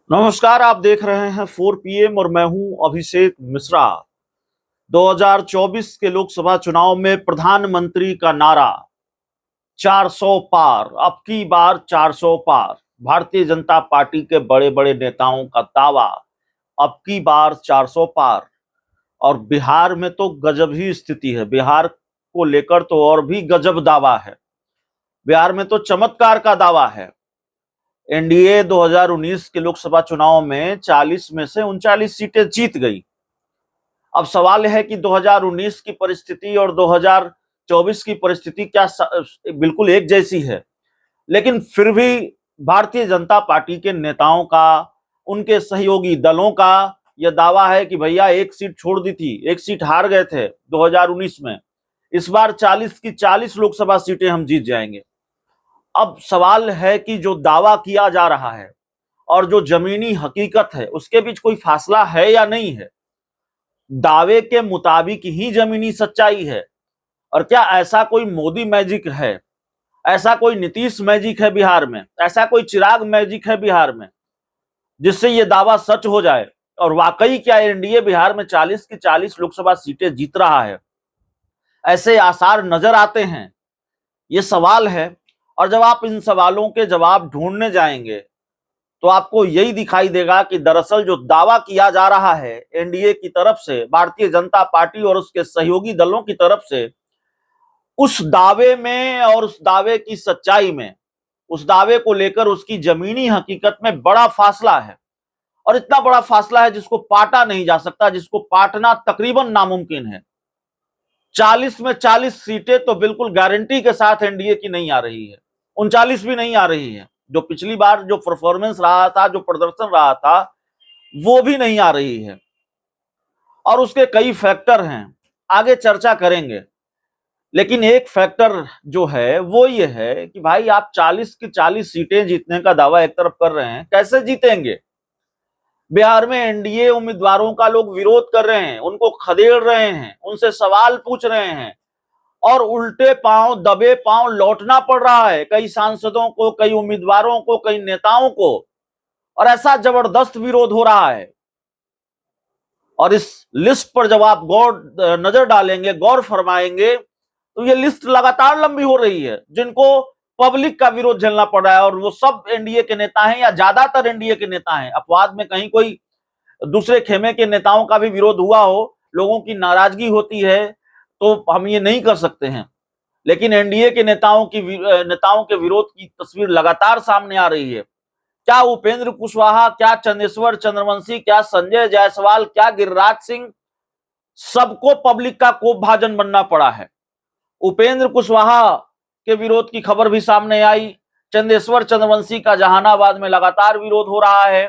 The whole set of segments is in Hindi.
नमस्कार। आप देख रहे हैं 4 PM और मैं हूं अभिषेक मिश्रा। 2024 के लोकसभा चुनाव में प्रधानमंत्री का नारा 400 पार, अब की बार 400 पार। भारतीय जनता पार्टी के बड़े बड़े नेताओं का दावा, अब की बार 400 पार। और बिहार में तो गजब ही स्थिति है। बिहार को लेकर तो और भी गजब दावा है। बिहार में तो चमत्कार का दावा है। एनडीए 2019 के लोकसभा चुनाव में 40 में से 39 सीटें जीत गई। अब सवाल है कि 2019 की परिस्थिति और 2024 की परिस्थिति क्या बिल्कुल एक जैसी है? लेकिन फिर भी भारतीय जनता पार्टी के नेताओं का, उनके सहयोगी दलों का यह दावा है कि भैया एक सीट छोड़ दी थी, एक सीट हार गए थे 2019 में, इस बार 40 की 40 लोकसभा सीटें हम जीत जाएंगे। अब सवाल है कि जो दावा किया जा रहा है और जो जमीनी हकीकत है उसके बीच कोई फासला है या नहीं है? दावे के मुताबिक ही जमीनी सच्चाई है। और क्या ऐसा कोई मोदी मैजिक है, ऐसा कोई नीतीश मैजिक है बिहार में, ऐसा कोई चिराग मैजिक है बिहार में जिससे यह दावा सच हो जाए? और वाकई क्या एनडीए बिहार में 40 की 40 लोकसभा सीटें जीत रहा है? ऐसे आसार नजर आते हैं? ये सवाल है। और जब आप इन सवालों के जवाब ढूंढने जाएंगे तो आपको यही दिखाई देगा कि दरअसल जो दावा किया जा रहा है एनडीए की तरफ से, भारतीय जनता पार्टी और उसके सहयोगी दलों की तरफ से, उस दावे में और उस दावे की सच्चाई में, उस दावे को लेकर उसकी जमीनी हकीकत में बड़ा फासला है। और इतना बड़ा फासला है जिसको पाटा नहीं जा सकता, जिसको पाटना तकरीबन नामुमकिन है। 40 में 40 सीटें तो बिल्कुल गारंटी के साथ एनडीए की नहीं आ रही है, 39 भी नहीं आ रही है। जो पिछली बार जो परफॉर्मेंस रहा था, जो प्रदर्शन रहा था, वो भी नहीं आ रही है। और उसके कई फैक्टर हैं, आगे चर्चा करेंगे। लेकिन एक फैक्टर जो है वो ये है कि भाई आप 40 की 40 सीटें जीतने का दावा एक तरफ कर रहे हैं, कैसे जीतेंगे? बिहार में एनडीए उम्मीदवारों का लोग विरोध कर रहे हैं, उनको खदेड़ रहे हैं, उनसे सवाल पूछ रहे हैं और उल्टे पांव, दबे पांव लौटना पड़ रहा है कई सांसदों को, कई उम्मीदवारों को, कई नेताओं को। और ऐसा जबरदस्त विरोध हो रहा है। और इस लिस्ट पर जब आप नजर डालेंगे, गौर फरमाएंगे, तो ये लिस्ट लगातार लंबी हो रही है जिनको पब्लिक का विरोध झेलना पड़ रहा है। और वो सब एनडीए के नेता हैं या ज्यादातर एनडीए के नेता हैं। अपवाद में कहीं कोई दूसरे खेमे के नेताओं का भी विरोध हुआ हो, लोगों की नाराजगी होती है, तो हम ये नहीं कर सकते हैं। लेकिन एनडीए के नेताओं के विरोध की तस्वीर लगातार सामने आ रही है। क्या उपेंद्र कुशवाहा, क्या चंदेश्वर चंद्रवंशी, क्या संजय जायसवाल, क्या गिरिराज सिंह, सबको पब्लिक का कोप भाजन बनना पड़ा है। उपेंद्र कुशवाहा के विरोध की खबर भी सामने आई। चंदेश्वर चंद्रवंशी का जहानाबाद में लगातार विरोध हो रहा है।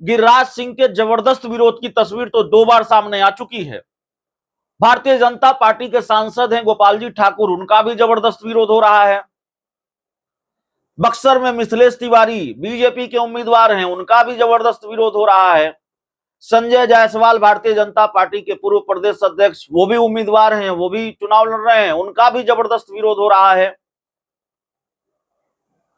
गिरिराज सिंह के जबरदस्त विरोध की तस्वीर तो 2 बार सामने आ चुकी है। भारतीय जनता पार्टी के सांसद हैं गोपाल जी ठाकुर, उनका भी जबरदस्त विरोध हो रहा है। बक्सर में मिथिलेश तिवारी बीजेपी के उम्मीदवार हैं, उनका भी जबरदस्त विरोध हो रहा है। संजय जायसवाल भारतीय जनता पार्टी के पूर्व प्रदेश अध्यक्ष, वो भी उम्मीदवार हैं, वो भी चुनाव लड़ रहे हैं, उनका भी जबरदस्त विरोध हो रहा है।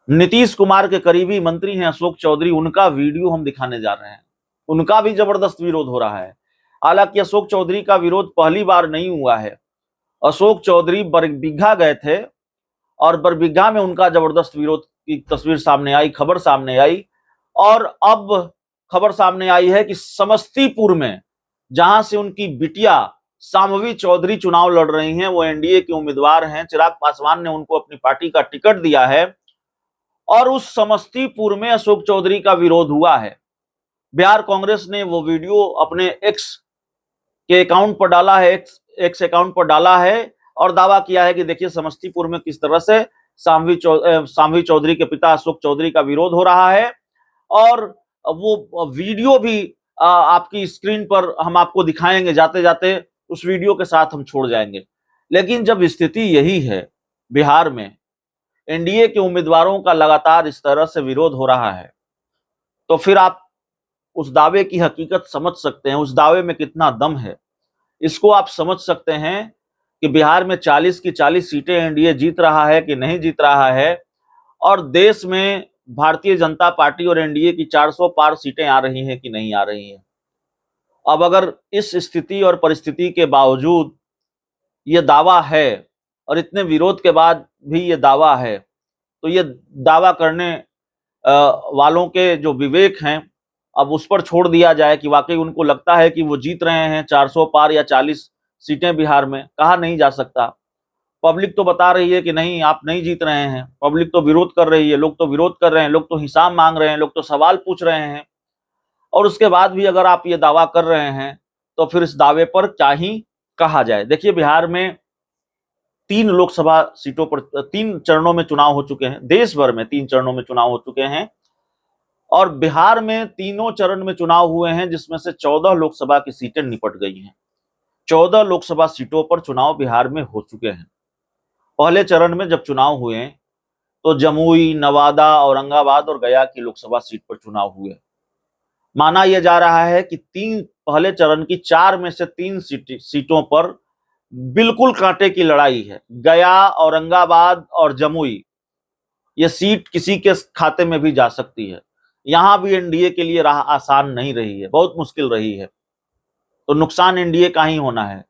नीतीश कुमार के करीबी मंत्री हैं अशोक चौधरी, उनका वीडियो हम दिखाने जा रहे हैं, उनका भी जबरदस्त विरोध हो रहा है। हालांकि अशोक चौधरी का विरोध पहली बार नहीं हुआ है। अशोक चौधरी बरबीघा गए थे और बरबीघा में उनका जबरदस्त विरोध की तस्वीर सामने आई, खबर सामने आई। और अब खबर सामने आई है कि समस्तीपुर में, जहां से उनकी बिटिया शांभवी चौधरी चुनाव लड़ रही हैं, वो एनडीए के उम्मीदवार हैं, चिराग पासवान ने उनको अपनी पार्टी का टिकट दिया है। और उस समस्तीपुर में अशोक चौधरी का विरोध हुआ है। बिहार कांग्रेस ने वो वीडियो अपने एक्स के अकाउंट पर डाला है, एक्स अकाउंट पर डाला है और दावा किया है कि देखिए समस्तीपुर में किस तरह से शांभवी चौधरी के पिता अशोक चौधरी का विरोध हो रहा है। और वो वीडियो भी आपकी स्क्रीन पर हम आपको दिखाएंगे, जाते जाते उस वीडियो के साथ हम छोड़ जाएंगे। लेकिन जब स्थिति यही है, बिहार में एनडीए के उम्मीदवारों का लगातार इस तरह से विरोध हो रहा है, तो फिर आप उस दावे की हकीकत समझ सकते हैं, उस दावे में कितना दम है। इसको आप समझ सकते हैं कि बिहार में 40 की 40 सीटें एनडीए जीत रहा है कि नहीं जीत रहा है। और देश में भारतीय जनता पार्टी और एनडीए की 400 पार सीटें आ रही हैं कि नहीं आ रही हैं। अब अगर इस स्थिति और परिस्थिति के बावजूद ये दावा है और इतने विरोध के बाद भी ये दावा है, तो ये दावा करने वालों के जो विवेक हैं अब उस पर छोड़ दिया जाए कि वाकई उनको लगता है कि वो जीत रहे हैं 400 पार या 40 सीटें बिहार में। कहा नहीं जा सकता। पब्लिक तो बता रही है कि नहीं, आप नहीं जीत रहे हैं। पब्लिक तो विरोध कर रही है, लोग तो विरोध कर रहे हैं, लोग तो हिसाब मांग रहे हैं, लोग तो सवाल पूछ रहे हैं। और उसके बाद भी अगर आप ये दावा कर रहे हैं तो फिर इस दावे पर क्या ही कहा जाए। देखिए, बिहार में 3 लोकसभा सीटों पर 3 चरणों में चुनाव हो चुके हैं। देश भर में 3 चरणों में चुनाव हो चुके हैं और बिहार में तीनों चरण में चुनाव हुए हैं, जिसमें से 14 लोकसभा की सीटें निपट गई हैं। 14 लोकसभा सीटों पर चुनाव बिहार में हो चुके हैं। पहले चरण में जब चुनाव हुए तो जमुई, नवादा, औरंगाबाद और गया की लोकसभा सीट पर चुनाव हुए। माना यह जा रहा है कि पहले चरण की 4 में से 3 सीटों पर बिल्कुल कांटे की लड़ाई है। गया, औरंगाबाद और जमुई, ये सीट किसी के खाते में भी जा सकती है। यहां भी एनडीए के लिए राह आसान नहीं रही है, बहुत मुश्किल रही है। तो नुकसान एनडीए का ही होना है।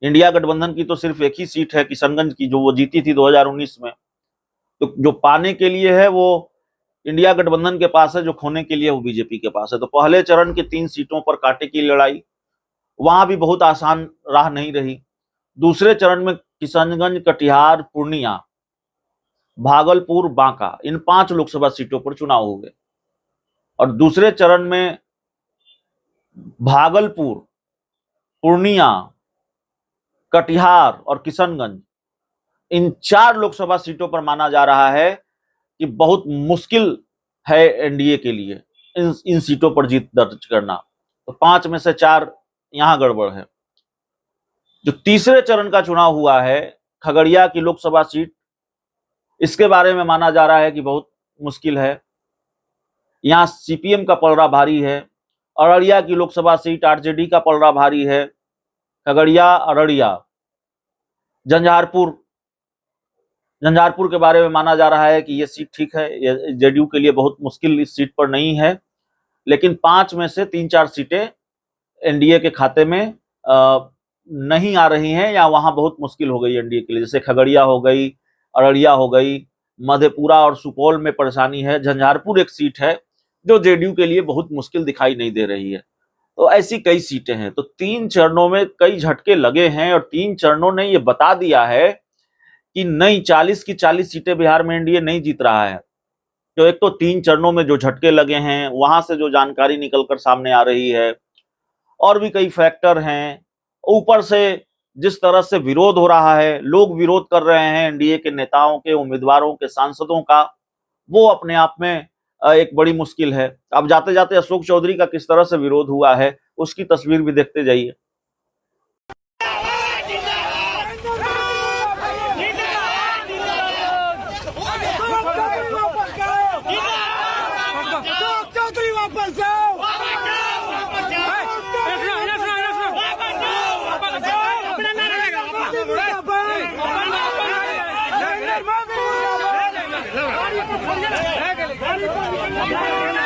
इंडिया गठबंधन की तो सिर्फ एक ही सीट है किशनगंज की, जो वो जीती थी 2019 में। तो जो पाने के लिए है वो इंडिया गठबंधन के पास है, जो खोने के लिए वो बीजेपी के पास है। तो पहले चरण की 3 सीटों पर कांटे की लड़ाई, वहां भी बहुत आसान राह नहीं रही। दूसरे चरण में किशनगंज, कटिहार, पूर्णिया, भागलपुर, बांका, इन 5 लोकसभा सीटों पर चुनाव हुए। और दूसरे चरण में भागलपुर, पूर्णिया, कटिहार और किशनगंज, इन 4 लोकसभा सीटों पर माना जा रहा है कि बहुत मुश्किल है एनडीए के लिए इन सीटों पर जीत दर्ज करना। तो 5 में से 4 यहां गड़बड़ है। जो तीसरे चरण का चुनाव हुआ है, खगड़िया की लोकसभा सीट, इसके बारे में माना जा रहा है कि बहुत मुश्किल है। यहां सीपीएम का पलड़ा भारी है। अररिया की लोकसभा सीट, आरजेडी का पलड़ा भारी है। खगड़िया, अररिया, झंझारपुर के बारे में माना जा रहा है कि ये सीट ठीक है, ये जेडीयू के लिए बहुत मुश्किल इस सीट पर नहीं है। लेकिन 5 में से 3-4 सीटें एनडीए के खाते में नहीं आ रही हैं, या वहां बहुत मुश्किल हो गई एनडीए के लिए। जैसे खगड़िया हो गई, अररिया हो गई, मधेपुरा और सुपौल में परेशानी है। झंझारपुर एक सीट है जो जेडीयू के लिए बहुत मुश्किल दिखाई नहीं दे रही है। तो ऐसी कई सीटें हैं। तो 3 चरणों में कई झटके लगे हैं और 3 चरणों ने ये बता दिया है कि नहीं, 40 की 40 सीटें बिहार में एनडीए नहीं जीत रहा है। तो एक तो 3 चरणों में जो झटके लगे हैं, वहां से जो जानकारी निकलकर सामने आ रही है, और भी कई फैक्टर हैं। ऊपर से जिस तरह से विरोध हो रहा है, लोग विरोध कर रहे हैं एनडीए के नेताओं के, उम्मीदवारों के, सांसदों का, वो अपने आप में एक बड़ी मुश्किल है। अब जाते जाते अशोक चौधरी का किस तरह से विरोध हुआ है, उसकी तस्वीर भी देखते जाइए। गाड़ी